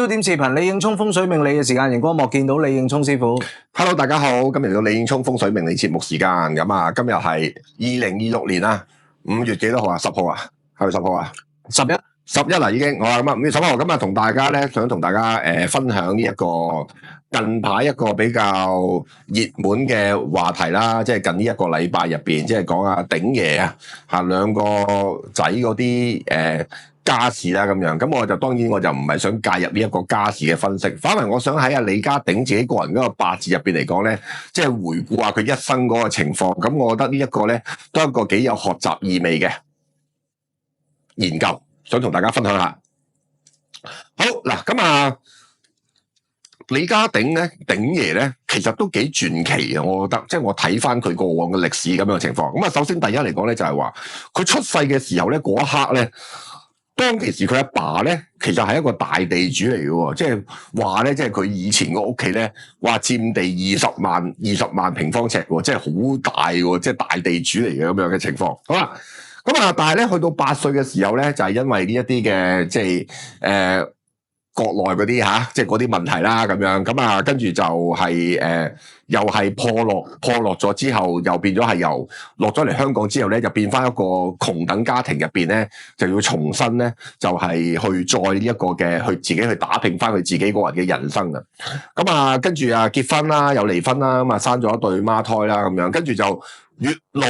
點視頻，李應聰風水命理嘅時間，熒光幕見到李應聰師傅。Hello， 大家好，今日嚟到李應聰風水命理節目時間，咁啊，今日係2026年啊，5月幾多號啊？10號啊？係咪10號啊？11啦已經，好啊，咁啊，5月10號，咁啊，同大家咧，想同大家分享呢一個近排一個比較熱門嘅話題啦，即係近呢一個禮拜入邊，即係講阿鼎爺啊，嚇兩個仔嗰啲家事啦咁樣，咁我就當然我就唔係想介入呢一個家事嘅分析，反為我想喺阿李家鼎自己個人嗰個八字入邊嚟講咧，即係回顧下佢一生嗰個情況，咁我覺得呢一個咧都係一個幾有學習意味嘅研究，想同大家分享下。好嗱，咁啊李家鼎咧，鼎爺咧，其實都幾傳奇嘅，我覺得，即係我睇翻佢過往嘅歷史咁樣嘅情況。咁啊，首先第一嚟講咧，就係話佢出世嘅時候咧，嗰一刻咧。當其時佢阿爸咧，其實係一個大地主嚟嘅喎，即係話咧，即係佢以前個屋企咧，話佔地20萬平方尺喎，即係好大喎，即係大地主嚟嘅咁樣嘅情況。好啦，咁啊，但係咧去到8歲嘅時候咧，就係因為呢一啲嘅即係國內嗰啲嚇，即係嗰啲問題啦咁樣，咁啊跟住就係又係破落咗之後，又變咗係由落咗嚟香港之後咧，就變翻一個窮等家庭入邊咧，就要重新咧就係去再呢一個嘅去自己去打拼翻佢自己個人嘅人生啊！咁啊跟住啊結婚啦，又離婚啦，咁啊生咗一對孖胎啦咁樣，跟住就越老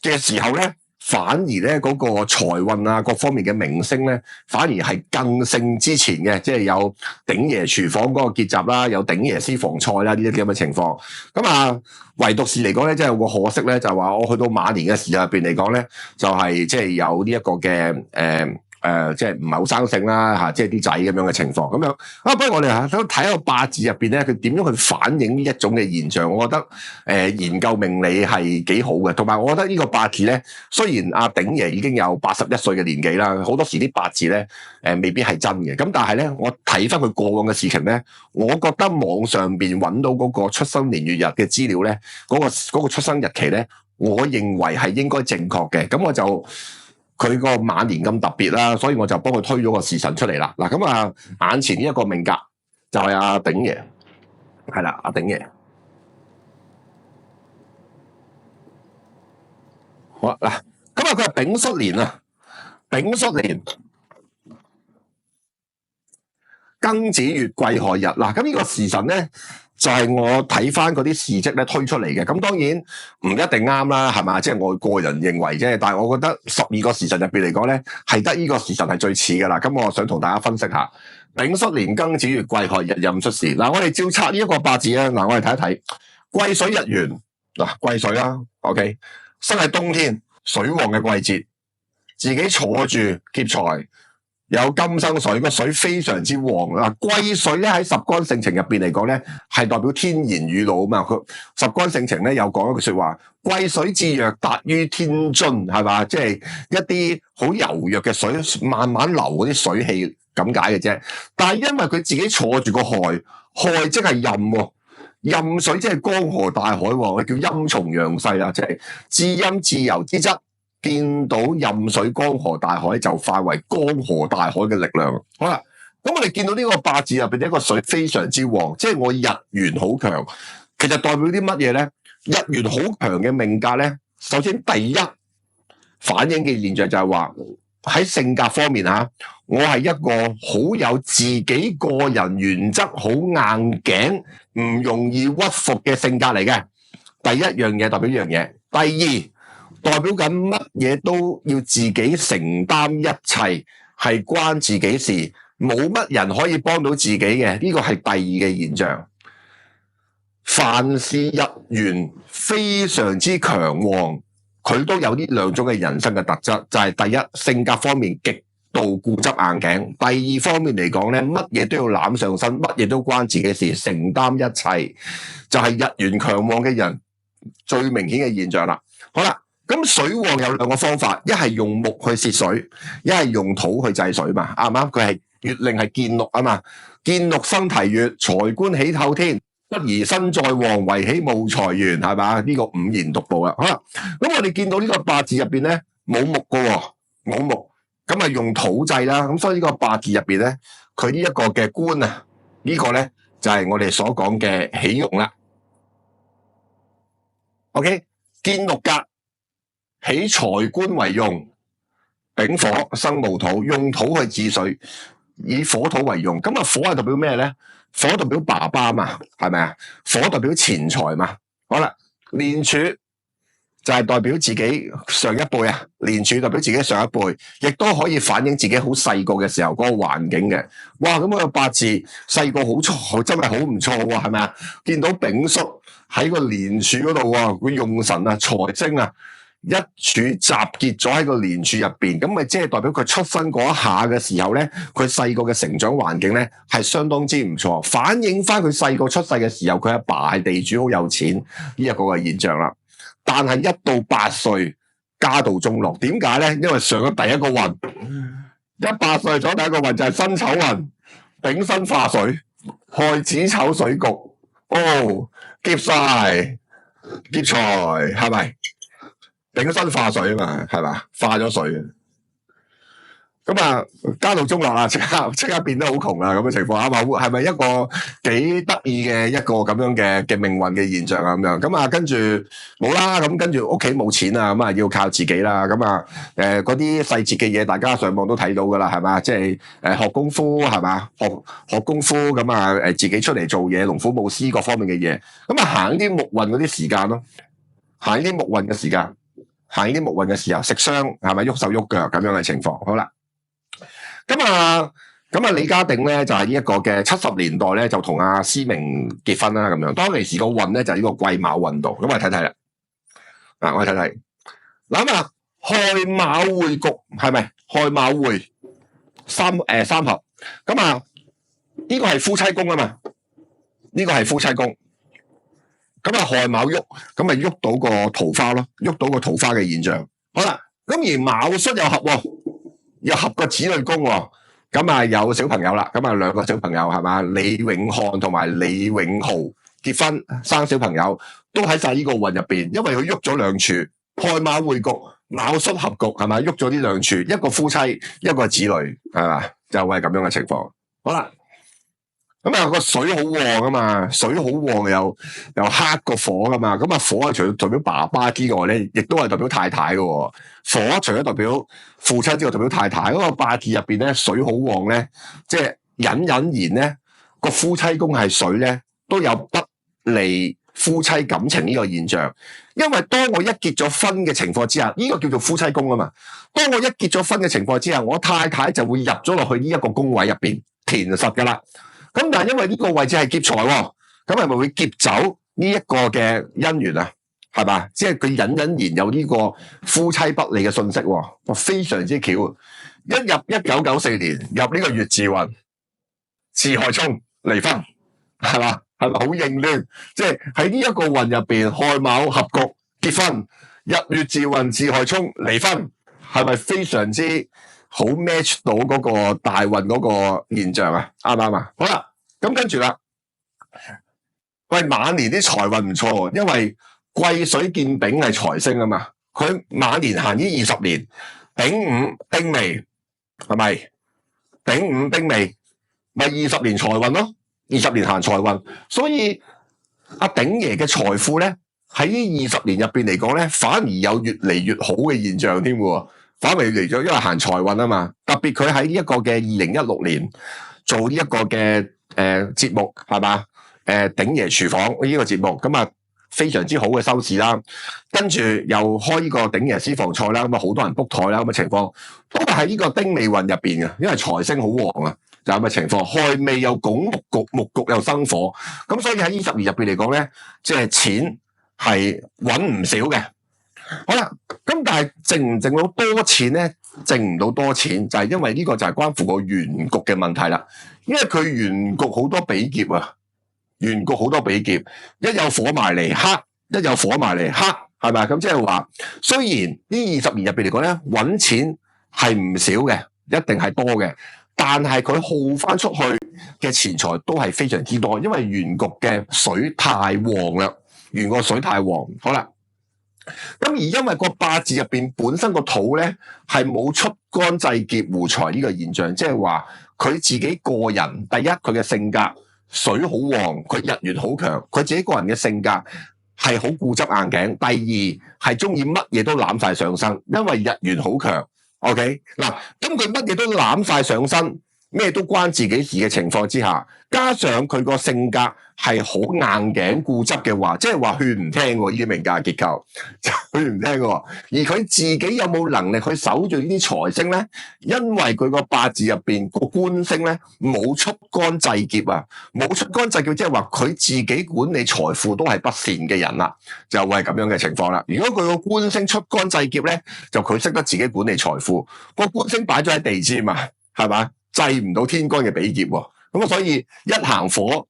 嘅時候咧。反而咧嗰個財運啊，各方面嘅名聲咧，反而係更勝之前嘅，即係有鼎爺廚房嗰個結集啦，有鼎爺私房菜啦，呢啲咁嘅情況。咁啊，唯獨是嚟講咧，即係有個可惜咧，就係話我去到晚年嘅時候入邊嚟講咧，就係即係有呢一個嘅即係唔係好生性啦嚇，即係啲仔咁樣嘅情況咁樣啊。不如我哋想睇一個八字入邊咧，佢點樣去反映呢一種嘅現象？我覺得研究命理係幾好嘅，同埋我覺得呢個八字咧，雖然阿鼎爺已經有81歲嘅年紀啦，好多時啲八字咧未必係真嘅。咁但係咧，我睇翻佢過往嘅事情咧，我覺得網上邊揾到嗰個出生年月日嘅資料咧，嗰個出生日期咧，我認為係應該正確嘅。咁我就。佢個晚年咁特別啦，所以我就幫佢推咗個時辰出嚟啦。嗱，咁啊，眼前呢一個命格就係阿鼎爺，係啦，阿鼎爺。好啦，嗱，咁啊，佢係丙戌年啊，丙戌年庚子月癸亥日。嗱，咁呢個時辰咧。就係我睇翻嗰啲事蹟咧推出嚟嘅，咁當然唔一定啱啦，係嘛？即係我個人認為啫，但係我覺得12個時辰入邊嚟講咧，係得呢個時辰係最似噶啦。咁我想同大家分析下，丙戌年庚子月癸亥日壬戌時。嗱，我哋照拆呢一個八字啊，嗱，我哋睇一睇癸水日元，嗱，癸水啦 ，OK， 生喺冬天水旺嘅季節，自己坐住劫財。有金生水，個水非常之旺啊！癸水咧喺十干性情入邊嚟講咧，係代表天然雨露啊嘛。佢十干性情咧有講一句說話：癸水至弱達於天津，係嘛？即係一啲好柔弱嘅水，慢慢流嗰啲水氣咁解嘅啫。但係因為佢自己坐住個亥，亥即係壬喎，壬水即係江河大海喎，叫陰從陽世啊，即係至陰至柔之質。見到壬水江河大海就化為江河大海嘅力量。好啦，咁我哋見到呢個八字入邊一個水非常之旺，即係我日元好強。其實代表啲乜嘢咧？日元好強嘅命格咧，首先第一反映嘅現象就係話喺性格方面嚇，我係一個好有自己個人原則、好硬頸、唔容易屈服嘅性格嚟嘅。第一樣嘢代表一樣嘢，第二。代表緊乜嘢都要自己承擔一切，係關自己事，冇乜人可以幫到自己嘅，呢個係第二嘅現象。凡是日元非常之強旺，佢都有呢兩種嘅人生嘅特質，就係第一性格方面極度固執硬頸，第二方面嚟講咧，乜嘢都要攬上身，乜嘢都關自己事，承擔一切，就係日元強旺嘅人最明顯嘅現象啦。好啦。咁水旺有兩個方法，一係用木去泄水，一係用土去制水嘛，啱唔啱？佢係月令係見祿啊嘛，見祿生提月，財官喜透天，不宜身在旺，為喜無財源，係嘛？呢個五言獨步啦。好啦，咁我哋見到呢個八字入邊咧冇木噶，冇木，咁啊用土制啦。咁所以呢個八字入邊咧，佢呢一個嘅官啊，呢個咧就係我哋所講嘅喜用啦。OK， 見六格，喜財官為用，丙火生戊土，用土去治水，以火土為用。咁啊，火係代表咩咧？火代表爸爸嘛，係咪啊？火代表錢財嘛。好啦，年柱就係代表自己上一輩啊，年柱代表自己上一輩，亦都可以反映自己好細個嘅時候嗰個環境嘅。哇，咁個八字細個好錯，真係好唔錯喎，係咪啊？見到丙叔喺個年柱嗰度啊，佢用神啊，財星啊，一柱集結咗喺個年柱入邊，咁咪即係代表佢出生嗰一下嘅時候咧，佢細個嘅成長環境咧係相當之唔錯，反映翻佢細個出世嘅時候，佢阿爸係地主，好有錢呢一個嘅現象啦。但係1到8歲家道中落，點解咧？因為上咗第一個運，8歲咗第一個運就係辛丑運，丙辛化水，亥子丑水局，哦，劫晒劫財，係咪？丙辛化水啊嘛，係嘛？化咗水啊！咁啊，家道中落啦，即刻變得好窮啦，咁嘅情況啱嘛？係咪一個幾得意嘅一個咁樣嘅命運嘅現象啊？咁樣咁啊，跟住冇啦，咁跟住屋企冇錢啊，咁啊要靠自己啦，咁啊嗰啲細節嘅嘢，大家上網都睇到噶啦，係嘛？即係學功夫係嘛？學功夫咁啊自己出嚟做嘢，龍虎武師各方面嘅嘢，咁啊行啲木運嗰啲時間咯，行啲木運嘅時間，行啲木運嘅時候食傷係咪喐手喐腳咁樣嘅情況？好啦。咁啊，李家鼎咧就係呢一個嘅70年代咧就同阿思明結婚啦咁樣。當其時個運咧就係呢個癸卯運度，咁我哋睇睇啦。我哋睇睇，諗下亥卯會局係咪？亥卯會三合，咁啊呢個係夫妻宮啊嘛，呢個係夫妻宮。咁啊亥卯喐，咁咪喐到個桃花咯，喐到個桃花嘅現象。好啦，咁而卯戌又合喎。又合個子女宮喎，咁啊有小朋友啦，咁啊2個小朋友係嘛？李永漢同埋李永豪結婚生小朋友，都喺晒呢個運入邊，因為佢喐咗2柱，亥卯會局，卯戌合局係嘛？喐咗呢2柱，一個夫妻，一個子女係嘛？就係咁樣嘅情況。好啦，咁啊個水好旺啊嘛，水好旺又克個火噶嘛，咁啊火啊除咗代表爸爸之外咧，亦都係代表太太嘅。火除咗代表父親之外，代表太太。嗰個八字入邊咧，水好旺咧，即係隱隱然咧個夫妻宮係水咧，都有不利夫妻感情呢個現象。因為當我一結咗婚嘅情況之下，呢個叫做夫妻宮啊嘛。當我一結咗婚嘅情況之下，我太太就會入咗落去呢一個宮位入邊填實噶啦。咁但係因為呢個位置係劫財喎，咁係咪會劫走呢一個嘅姻緣啊？係嘛？即係佢隱隱然有呢個夫妻不利嘅信息喎，非常之巧。一入1994年入呢個月字運，巳亥沖離婚，係嘛？係咪好應呢？即係喺呢一個運入邊，亥卯合局結婚，入月字運巳亥沖離婚，係咪非常之好 match 到嗰個大運嗰個現象啊？啱唔啱啊？好啦，咁跟住啦，喂，晚年啲財運唔錯，因為癸水見丙係財星啊嘛，佢晚年行呢20年，丙午丁未係咪？丙午丁未咪20年財運咯，20年行財運，所以阿鼎爺嘅財富咧喺呢20年入邊嚟講咧，反而有越嚟越好嘅現象添喎，反而嚟咗，因為行財運啊嘛，特別佢喺呢一個嘅2016年做呢一個嘅節目係嘛？鼎爺廚房呢個節目咁啊。非常之好嘅收視啦，跟住又開呢個鼎爺私房菜啦，咁啊好多人 book 台啦，咁嘅情況都係喺呢個丁未運入邊嘅，因為財星好旺啊，就咁嘅情況。亥未又拱木局，木局又生火，咁所以喺20年入邊嚟講咧，即係錢係揾唔少嘅。好啦，咁但係掙唔掙到多錢咧？掙唔到多錢，就係因為呢個就係關乎個原局嘅問題啦，因為佢原局好多比劫啊。原局好多比劫，一有火埋嚟黑，一有火埋嚟黑，係咪？咁即係話，雖然呢20年入邊嚟講咧，揾錢係唔少嘅，一定係多嘅，但係佢耗翻出去嘅錢財都係非常之多，因為原局嘅水太旺啦，原個水太旺。好啦，咁而因為個八字入邊本身個土咧係冇出干制劫互財呢個現象，即係話佢自己個人第一佢嘅性格水好旺，佢日元好強，佢自己個人嘅性格係好固執硬頸。第二係中意乜嘢都攬晒上身，因為日元好強。OK 嗱，咁佢乜嘢都攬晒上身，咩都關自己事嘅情況之下，加上佢個性格係好硬頸固執嘅話，即係話勸唔聽喎，呢啲命格結構勸唔聽喎。而佢自己有冇能力去守住呢啲財星咧？因為佢個八字入邊個官星咧冇出干制劫啊，冇出干制劫，即係話佢自己管理財富都係不善嘅人啦，就會係咁樣嘅情況啦。如果佢個官星出干制劫咧，就佢識得自己管理財富，個官星擺咗喺地支嘛，係嘛？制唔到天干嘅比劫喎，咁啊所以一行火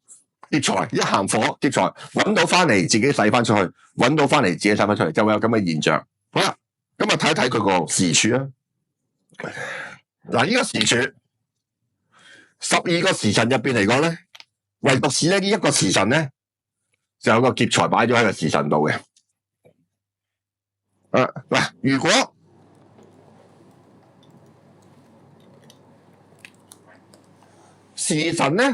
劫財，一行火劫財，揾到翻嚟自己使翻出去，揾到翻嚟自己使翻出嚟，就會有咁嘅現象。好啦，咁啊睇一睇佢個時柱啊。嗱，呢個時柱12個時辰入邊嚟講咧，唯獨是咧呢一個時辰咧，就有個劫財擺咗喺個時辰度嘅。嗱，如果時辰咧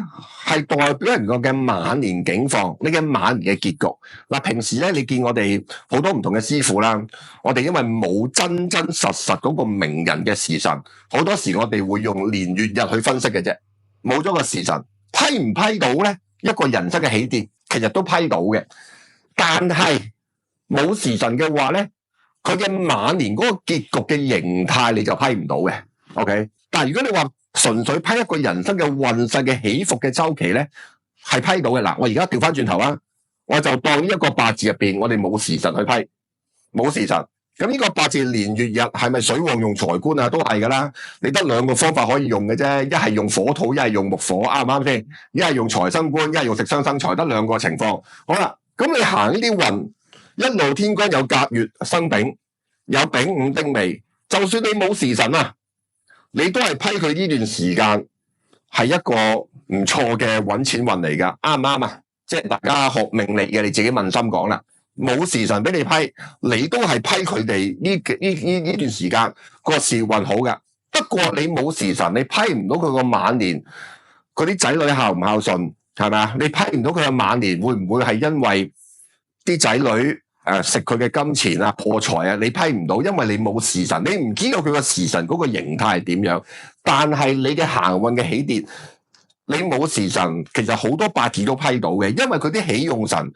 係代表人個嘅晚年境況，你嘅晚年嘅結局。嗱，平時咧你見我哋好多唔同嘅師傅啦，我哋因為冇真真實實嗰個名人嘅時辰，好多時我哋會用年月日去分析嘅啫。冇咗個時辰，批唔批到咧？一個人生嘅起跌，其實都批到嘅。但係冇時辰嘅話咧，佢嘅晚年嗰個結局嘅形態你就批唔到嘅。OK， 但係如果你話，純粹批一個人生嘅運勢嘅起伏嘅周期咧，係批到嘅。嗱，我而家調翻轉頭啊，我就當呢一個八字入邊，我哋冇時辰去批，冇時辰。咁呢個八字年月日係咪水旺用財官啊？都係噶啦。你得兩個方法可以用嘅啫，一係用火土，一係用木火，啱唔啱先？一係用財生官，一係用食傷生財，得兩個情況。好啦，咁你行呢啲運，一路天干有甲月生丙，有丙午丁未，就算你冇時辰啊，你都係批佢呢段時間係一個唔錯嘅揾錢運嚟噶，啱唔啱啊？即係大家學命理嘅，你自己問心講啦。冇時辰俾你批，你都係批佢哋呢段時間個時運好噶。不過你冇時辰，你批唔到佢個晚年，嗰啲仔女孝唔孝順，係咪啊？你批唔到佢嘅晚年，會唔會係因為啲仔女？食佢嘅金錢啊，破財啊，你批唔到，因為你冇時辰，你唔知道佢個時辰嗰個形態係點樣。但係你嘅行運嘅起跌，你冇時辰，其實好多八字都批到嘅，因為佢啲喜用神，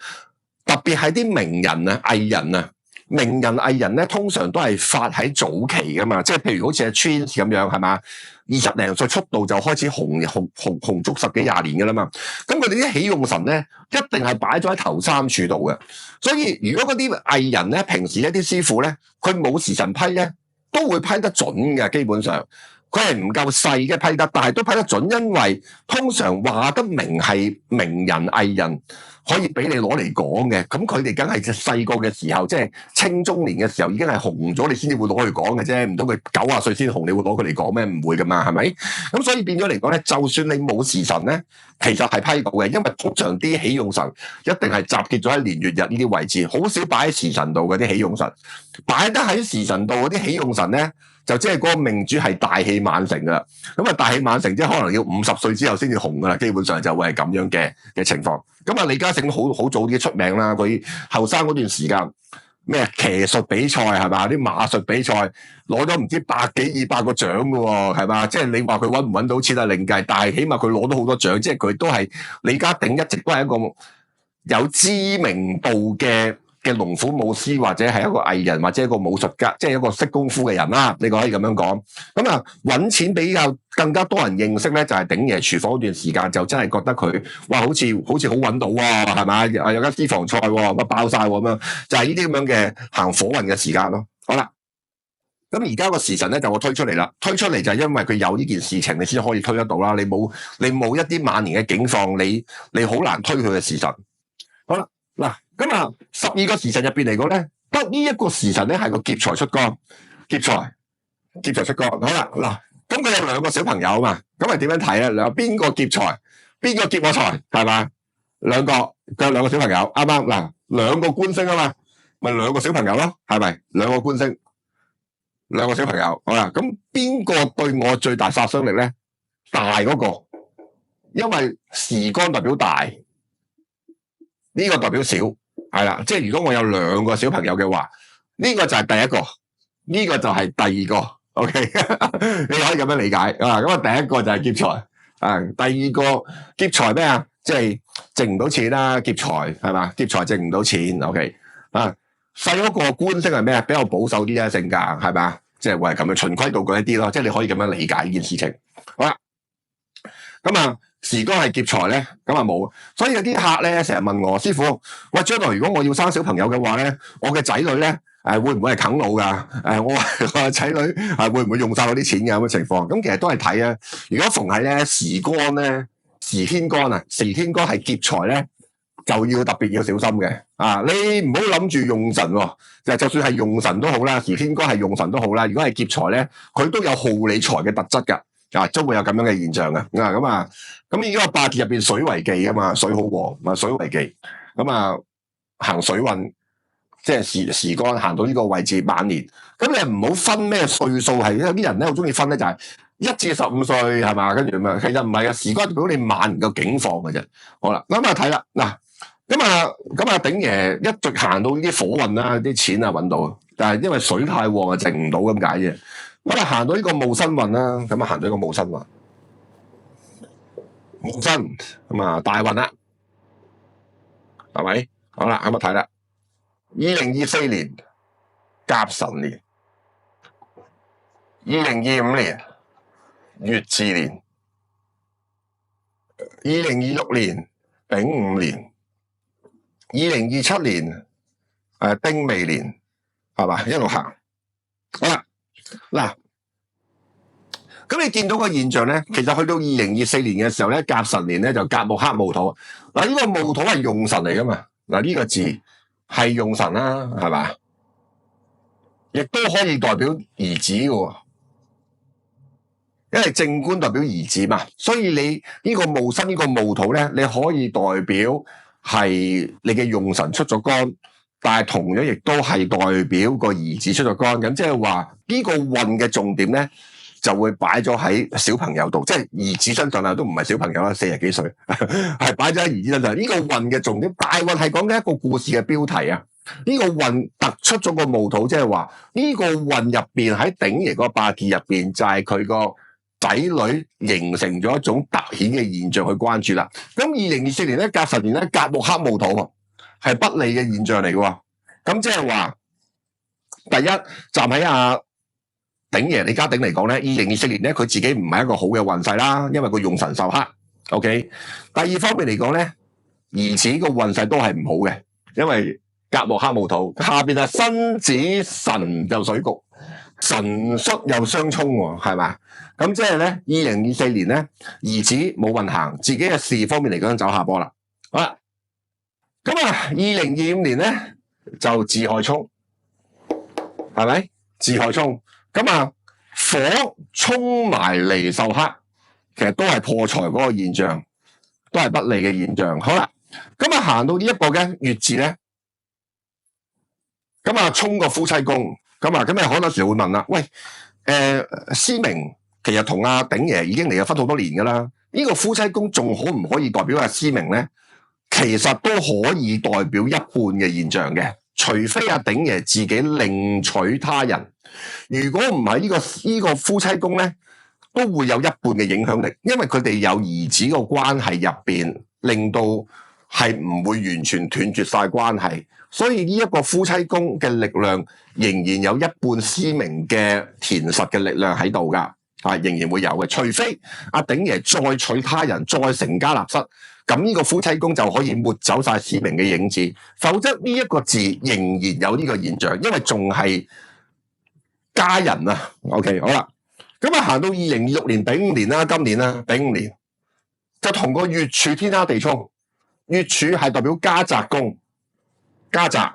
特別係啲名人啊、藝人啊。名人藝人咧，通常都係發喺早期噶嘛，即係譬如好似阿 Twins 咁樣，係嘛？20零歲出道就開始紅足10幾20年噶啦嘛。咁佢哋啲喜用神咧，一定係擺咗喺頭三處度嘅。所以如果嗰啲藝人咧，平時一啲師傅咧，佢冇時辰批咧，都會批得準嘅。基本上佢係唔夠細嘅批得，但係都批得準，因為通常話得明係名人藝人。可以俾你攞嚟講嘅，咁佢哋梗係細個嘅時候，即係青中年嘅時候已經係紅咗，你先至會攞去講嘅啫。唔通佢90歲先紅，你會攞佢嚟講咩？唔會噶嘛，係咪？咁所以變咗嚟講咧，就算你冇時辰咧，其實係批到嘅，因為通常啲喜用神一定係集結咗喺年月日呢啲位置，好少擺喺時辰度嗰啲喜用神，擺得喺時辰度嗰啲喜用神咧。就即係嗰個命主係大器晚成噶啦，咁啊大器晚成即係可能要50歲之後先至紅噶啦，基本上就會係咁樣嘅情況。咁啊李嘉誠好早啲出名啦，佢後生嗰段時間咩騎術比賽係嘛，啲馬術比賽攞咗唔知100幾200個獎噶喎，係嘛？即係你話佢搵唔搵到錢係另計，但係起碼佢攞到好多獎，即係佢都係李家鼎一直都係一個有知名度嘅龍虎武師，或者係一個藝人，或者一個武術家，即係一個識功夫嘅人啦。你可以咁樣講。咁啊，揾錢比較更加多人認識咧，就係鼎爺廚房嗰段時間，就真係覺得佢哇，好似好揾到喎，係咪？有間私房菜喎，乜爆晒喎咁樣，就係呢啲咁樣嘅行火運嘅時間咯。好啦，咁而家個時辰咧就我推出嚟啦，推出嚟就係因為佢有呢件事情，你先可以推得到啦。你冇一啲晚年嘅境況，你好難推佢嘅時辰。好啦，嗱。咁啊，12個時辰入邊嚟講咧，得呢一個時辰咧係個劫財出干，劫財出干。好啦，嗱，咁佢有2個小朋友啊嘛，咁係點樣睇咧？邊個劫財，邊個劫我財，係嘛？佢有2個小朋友，啱啱嗱，2個官星啊嘛，咪兩個小朋友咯，係咪？兩個官星，兩個小朋友，好啦，咁邊個對我最大殺傷力咧？大嗰個，因為時干代表大，呢個代表小，係啦，即係如果我有兩個小朋友嘅話，呢個就係第一個，呢個就係第二個 ，OK， 你可以咁樣理解啊。咁啊，第一個就係劫財啊，第二個劫財咩啊？即係掙唔到錢啦，劫財係嘛？劫財掙唔到錢 ，OK 啊。細嗰個官星係咩？比較保守啲啊，性格係嘛？即係會係咁樣循規蹈矩一啲咯，即係你可以咁樣理解呢件事情。好啦，咁啊，時干係劫財咧，咁啊冇，所以有啲客咧成日問我師傅，喂，將來如果我要生小朋友嘅話咧，我嘅仔女咧會唔會係啃老噶？我個仔女會唔會用晒嗰啲錢嘅咁嘅情況？咁其實都係睇啊。如果逢係咧時干咧，時天干啊，時天干係劫財咧，就要特別要小心嘅啊！你唔好諗住用神喎，就算係用神都好啦，時天干係用神都好啦。如果係劫財咧，佢都有耗你財嘅特質㗎，啊，都會有咁樣嘅現象嘅。咁呢個八字入邊水為忌啊嘛，水好旺，咪水為忌。咁啊，行水運，即係時干行到呢個位置晚年。咁你唔好分咩歲數係，有啲人咧好中意分咧就係1至15歲係嘛，跟住咁啊，其實唔係啊，時干代表你晚年嘅境況嘅啫。好啦，咁啊睇啦嗱。咁啊，鼎爺一直行到呢啲火運啦，啲錢啊揾到，但係因為水太旺啊，剩唔到咁解啫。咁啊，行到呢個戊申運啦，咁啊行到呢個戊申運，戊申咁啊大運啦，係咪？好啦，咁啊睇啦，2024年甲辰年，2025年乙巳年，2026年丙午年。2027年丁未年係嘛，一路行好啦嗱，咁你見到個現象咧，其實去到2024年嘅時候咧，甲辰年咧就甲木克戊土嗱，呢個戊土係用神嚟噶嘛，嗱呢個字係用神啦，係嘛，亦都可以代表兒子嘅，因為正官代表兒子嘛，所以你呢個戊申呢個戊土咧，你可以代表係你嘅用神出咗干，但係同樣亦都係代表個兒子出咗干，咁即係話呢個運嘅重點咧就會擺咗喺小朋友度，即係兒子身上啦，都唔係小朋友啦，40幾歲，係擺咗喺兒子身上。呢個運嘅重點，大運係講緊一個故事嘅標題啊。呢個運突出咗個戊土，即係話呢個運入邊喺鼎爺個八字入邊就係佢個仔女形成咗一種突顯嘅現象去關注啦。咁2024年咧，甲辰年咧，甲木克戊土係不利嘅現象嚟嘅。咁即係話，第一站喺阿鼎爺李家鼎嚟講咧，2024年咧佢自己唔係一個好嘅運勢啦，因為佢用神受克。OK， 第二方面嚟講咧，兒子個運勢都係唔好嘅，因為甲木克戊土下邊係申子辰就水局。辰戌又相沖喎，係嘛？咁即係咧，2024年咧，兒子冇運行，自己嘅事業方面嚟講走下坡啦。好啦，咁啊，2025年咧就自害沖，係咪？自害沖，咁啊，火沖埋嚟受克，其實都係破財嗰個現象，都係不利嘅現象。好啦，咁啊行到呢一個嘅月字咧，咁啊沖個夫妻宮。咁啊，咁你好多時會問啦，喂，思明其實同阿鼎爺已經離咗婚好多年噶啦，呢個夫妻宮仲可唔可以代表阿思明咧？其實都可以代表一半嘅現象嘅，除非阿鼎爺自己另娶他人。如果唔係呢個夫妻宮咧，都會有一半嘅影響力，因為佢哋有兒子個關係入邊，令到係唔會完全斷絕晒關係。所以呢一個夫妻宮嘅力量仍然有一半思明嘅田實嘅力量喺度噶，仍然會有嘅。除非阿鼎爺再娶他人，再成家立室，咁呢個夫妻宮就可以抹走晒思明嘅影子，否則呢一個字仍然有呢個現象，因為仲係家人啊。OK， 好啦，咁啊行到2026年丙午年啦，今年啦丙午年就同個月柱天克地沖，月柱係代表家宅宮。家宅，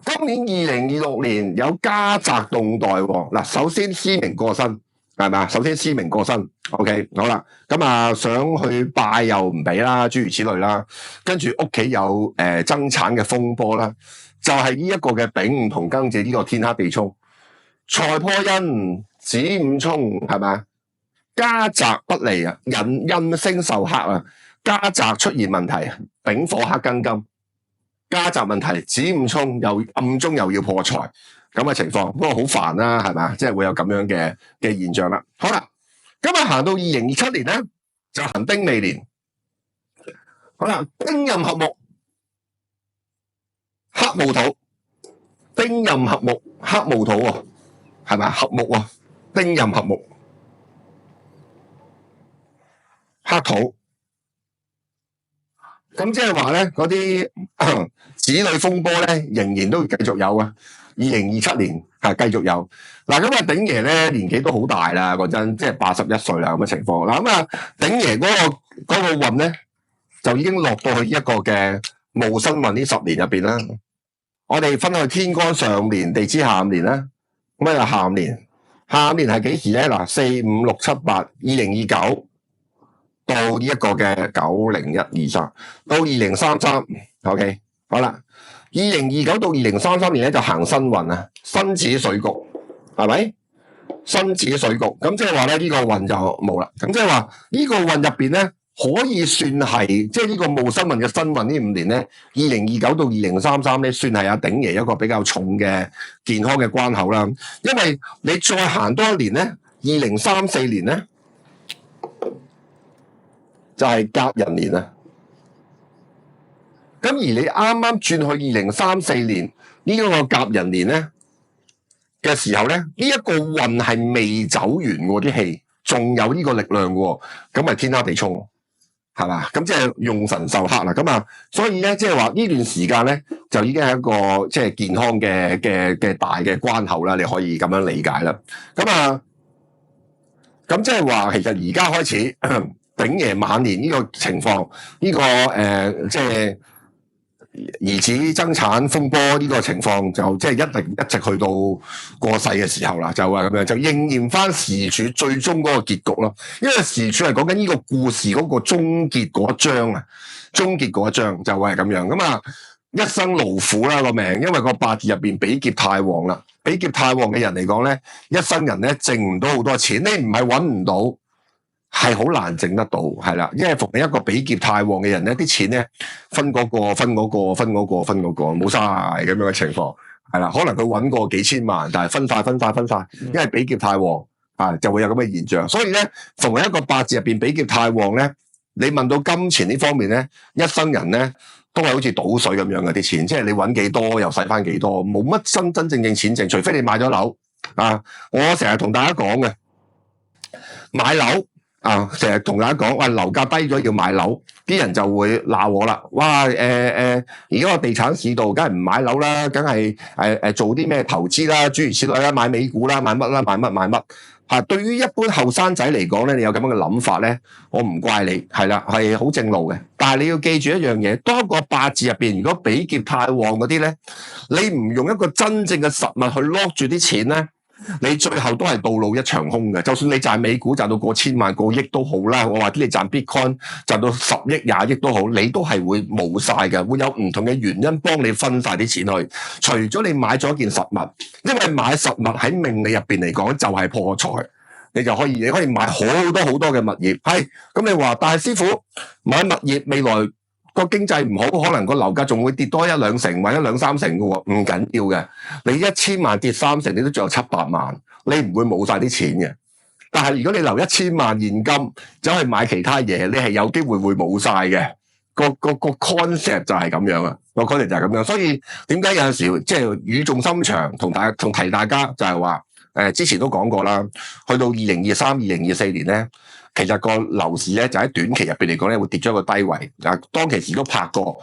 今年2026年有家宅動盪喎。嗱，首先思明過身，係咪啊？首先思明過身 ，OK， 好啦，咁啊想去拜又唔俾啦，諸如此類啦，跟住屋企有爭產嘅風波啦，就係呢一個嘅丙午同庚子呢個天克地沖，財破印，子午衝，係咪啊？家宅不利啊，印星受克啊，家宅出現問題，丙火克庚金，家宅問題，子午衝又暗中又要破財咁嘅情況，不過好煩啦，係咪？即係會有咁樣嘅現象啦。好啦，咁啊行到2027年咧，就行丁未年。好啦，丁壬合木，克戊土，丁壬合木，克戊土喎，係咪合木喎？丁壬合木。克土，咁即係話咧，嗰啲子女風波咧，仍然都繼續有啊。2027年係繼續有。嗱，咁啊，鼎爺咧年紀都好大啦，講真，即係81歲啦咁嘅情況。嗱，咁啊，鼎爺嗰個運咧，就已經落到去一個嘅戊申運呢10年入邊啦。我哋分去天干上午年、地支下午年啦。咁啊，下午年，下午年係幾時咧？嗱，4、5、6、7、8， 2029。到呢一個嘅90123到2033 ，OK， 好啦，2029到2033年咧就行辛運啊，辛子水局，係咪？辛子水局，咁即係話咧呢個運就冇啦。咁即係話呢個運入邊咧，可以算係即係呢個戊申運嘅辛運呢5年咧，2029到2033咧，算係阿鼎爺一個比較重嘅健康嘅關口啦。因為你再行多一年咧，2034年咧。就係甲寅年啊，咁而你啱啱轉去2034年呢個甲寅年咧嘅時候咧，呢一個運係未走完喎，啲氣仲有呢個力量喎，咁咪天克地沖，係嘛？咁即係用神受克啦，咁啊，所以咧即係話呢段時間咧就已經係一個即係健康嘅大嘅關口啦，你可以咁樣理解啦。咁啊，咁即係話其實而家開始。鼎爺晚年呢個情況，呢、這個即係兒子爭產風波呢個情況，就即係一直去到過世嘅時候啦，就話咁樣就應驗翻時柱最終嗰個結局咯。因為時柱係講緊呢個故事嗰個終結嗰一章啊，終結嗰一章就會係咁樣咁啊。一生勞苦啦個命，因為個八字入邊比劫太旺啦，比劫太旺嘅人嚟講咧，一生人咧掙唔到好多錢，你唔係搵唔到。係好難整得到，係啦，因為逢你一個比劫太旺嘅人咧，啲錢咧分嗰個，冇晒咁樣嘅情況，係啦，可能佢搵過幾千萬，但係分晒，因為比劫太旺啊，就會有咁嘅現象。所以咧，逢一個八字入邊比劫太旺咧，你問到金錢呢方面咧，一生人咧都係好似倒水咁樣嘅啲錢，即係你搵幾多又使翻幾多，冇乜真正錢剩，除非你買咗樓啊。我成日同大家講嘅，買樓。成日同大家講，喂，樓價低咗要買樓，啲人就會鬧我啦。哇，而家個地產市道，梗係唔買樓啦，梗係做啲咩投資啦，諸如此類啦，買美股啦，買乜啦，買乜嚇。對於一般後生仔嚟講咧，你有咁樣嘅諗法咧，我唔怪你，係啦，係好正路嘅。但係你要記住一樣嘢，當一個八字入邊，如果比劫太旺嗰啲咧，你唔用一個真正嘅實物去 lock 住啲錢咧。你最後都係道路一場空嘅，就算你賺美股賺到過千萬過億都好啦，我話啲你賺 Bitcoin 賺到10億20億都好，你都係會冇晒嘅，會有唔同嘅原因幫你分晒啲錢去。除咗你買咗一件實物，因為買實物喺命理入邊嚟講就係破財，你可以買好多嘅物業。係咁你話，但係師傅買物業未來個經濟唔好，可能個樓價仲會跌多1-2成或者2-3成嘅喎，唔緊要嘅。你1000萬跌3成，你都仲有700萬，你唔會冇晒啲錢嘅。但係如果你留1000萬現金走去買其他嘢，你係有機會冇晒嘅。個 concept 就係咁樣啊，個 concept 就係咁樣。所以點解有陣時即係語重心長同提大家就係話，之前都講過啦，去到2023、2024年咧。其實個樓市咧就喺短期入邊嚟講咧會跌咗一個低位，當其時都拍過，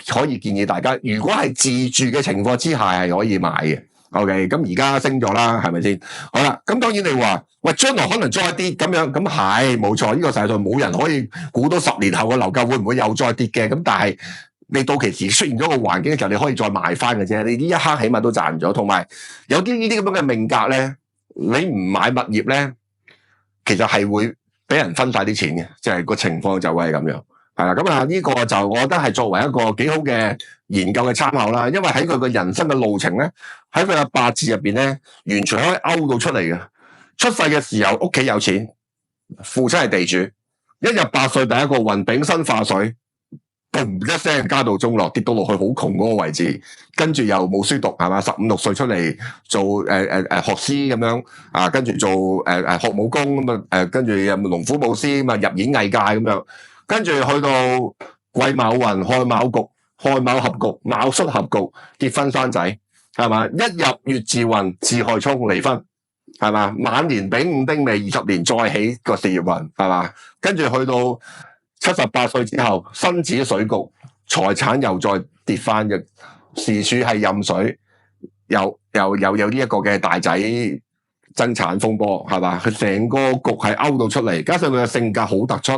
可以建議大家，如果係自住嘅情況之下係可以買嘅。OK， 咁而家升咗啦，係咪先？好啦，咁當然你話，喂，將來可能再跌咁樣，咁係冇錯，呢個世界上冇人可以估到10年後嘅樓價會唔會又再跌嘅。咁但係你到期時出現咗個環境嘅時候，你可以再買翻嘅啫。你呢一刻起碼都賺咗，同埋有啲呢啲咁樣嘅命格咧，你唔買物業咧。其實係會俾人分晒啲錢嘅，即係個情況就會係咁樣。係啦，咁啊呢個就我覺得係作為一個幾好嘅研究嘅參考啦，因為喺佢個人生嘅路程咧，喺佢嘅八字入邊咧，完全可以勾到出嚟嘅。出世嘅時候屋企有錢，父親係地主，一入8歲第一個運丙辛化水，嘣一聲家道中落，跌到落去好窮嗰個位置，跟住又冇書讀係嘛，15、16歲出嚟做學師咁樣啊，跟住做學武功咁啊，跟住又龍虎武師咁啊入演藝界咁樣。跟住去到癸卯運、亥卯局、亥卯合局、卯戌合局，結婚生仔，係嘛？一入月字運，自害沖離婚，係嘛？晚年丙午丁未20年再起個事業運，係嘛？跟住去到78歲之後，身子水局，財產又再跌翻嘅，時柱係壬水，又有呢一個嘅大仔爭產風波，係嘛？佢成個局係勾到出嚟，加上佢嘅性格好突出，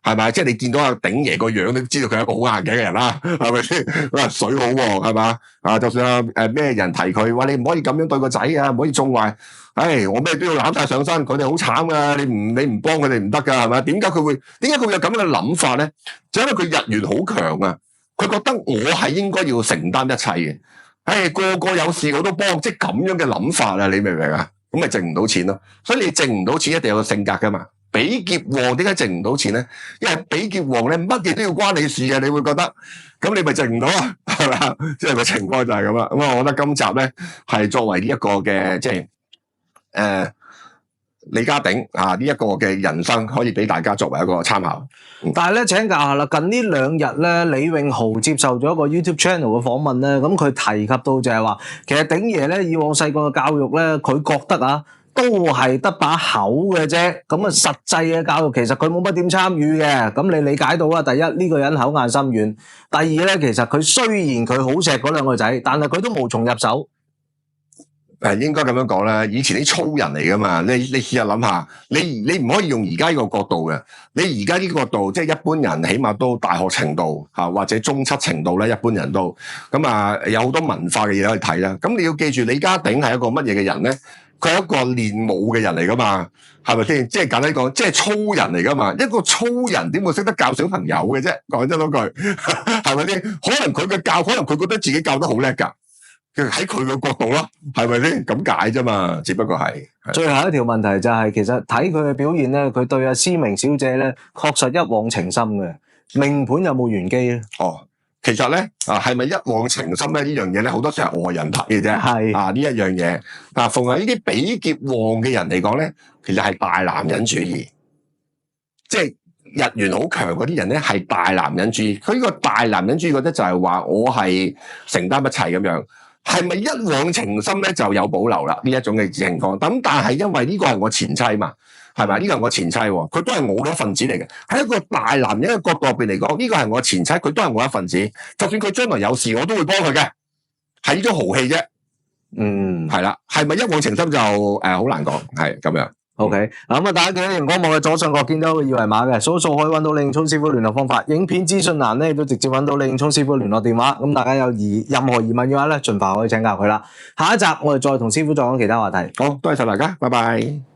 係咪？即係你見到阿鼎爺個樣，都知道佢係一個好硬頸嘅人啦，係咪先？水好旺，係嘛？啊，就算咩人提佢，話你唔可以咁樣對個仔啊，唔可以縱壞。唉，我咩都要攬晒上身，佢哋好慘噶，你唔幫佢哋唔得噶，係咪？點解佢會有咁嘅諗法咧？就因為佢日元好強啊，佢覺得我係應該要承擔一切嘅。唉，個個有事我都幫，即係咁樣嘅諗法啊！你明唔明啊？咁咪掙唔到錢咯，所以你掙唔到錢一定有個性格噶嘛。比劫旺點解掙唔到錢咧？因為比劫旺咧，乜嘢都要關你事嘅，你會覺得咁你咪掙唔到啊，係咪啊？即係個情況就係咁啦。咁我覺得今集咧係作為呢一個嘅即係李家鼎啊呢一個嘅人生，可以俾大家作為一個參考。但係咧，請教下啦，近呢2日咧，李永豪接受咗一個 YouTube channel 嘅訪問咧，咁佢提及到就係話，其實鼎爺咧以往細個嘅教育咧，佢覺得啊，都係得把口嘅啫，咁啊實際嘅教育其實佢冇乜點參與嘅。咁你理解到啦，第一呢個人口硬心軟，第二咧其實佢雖然佢好錫嗰2個仔，但係佢都無從入手。應該咁樣講啦，以前啲粗人嚟噶嘛，你試下諗下，你唔可以用而家呢個角度嘅，你而家呢個角度即係一般人起碼都大學程度或者中七程度咧，一般人都咁啊，有好多文化嘅嘢可以睇啦。咁你要記住，李家鼎係一個乜嘢嘅人咧？佢係一個練武嘅人嚟噶嘛，係咪先？即係簡單講，即係粗人嚟噶嘛。一個粗人點會識得教小朋友嘅啫？講真嗰句，係咪先？可能佢嘅教，可能佢覺得自己教得好叻噶。喺佢個角度咯，係咪先？咁解啫嘛，只不過係。最後一條問題就係，其實睇佢嘅表現咧，佢對阿思明小姐咧，確實一往情深嘅。命盤有冇玄機咧？哦，其實咧係咪一往情深咧？呢樣嘢咧，好多時係外人睇嘅啫。係呢一樣嘢。嗱，逢係呢啲比劫旺嘅人嚟講咧，其實係大男人主義，即係日元好強嗰啲人咧，係大男人主義。佢呢個大男人主義覺得就係話，我係承擔一切咁樣。係咪一往情深咧就有保留啦？呢一種嘅情況，咁但係因為呢個係我前妻嘛，係咪？呢個係我前妻，佢都係我嘅一份子嚟嘅。喺一個大男人嘅角度入邊嚟講，呢個係我前妻，佢都係我一份子。就算佢將來有事，我都會幫佢嘅。係呢種豪氣啫。係啦，係咪一往情深就好難講，係咁樣。OK， 嗱咁啊，大家記得熒光幕嘅左上角見到個二維碼嘅，掃一掃可以揾到李應聰師傅聯絡方法。影片資訊欄咧亦都直接揾到李應聰師傅聯絡電話。咁大家有任何疑問嘅話咧，盡快可以請教佢啦。下一集我哋再同師傅再講其他話題。好，多謝晒大家，拜拜。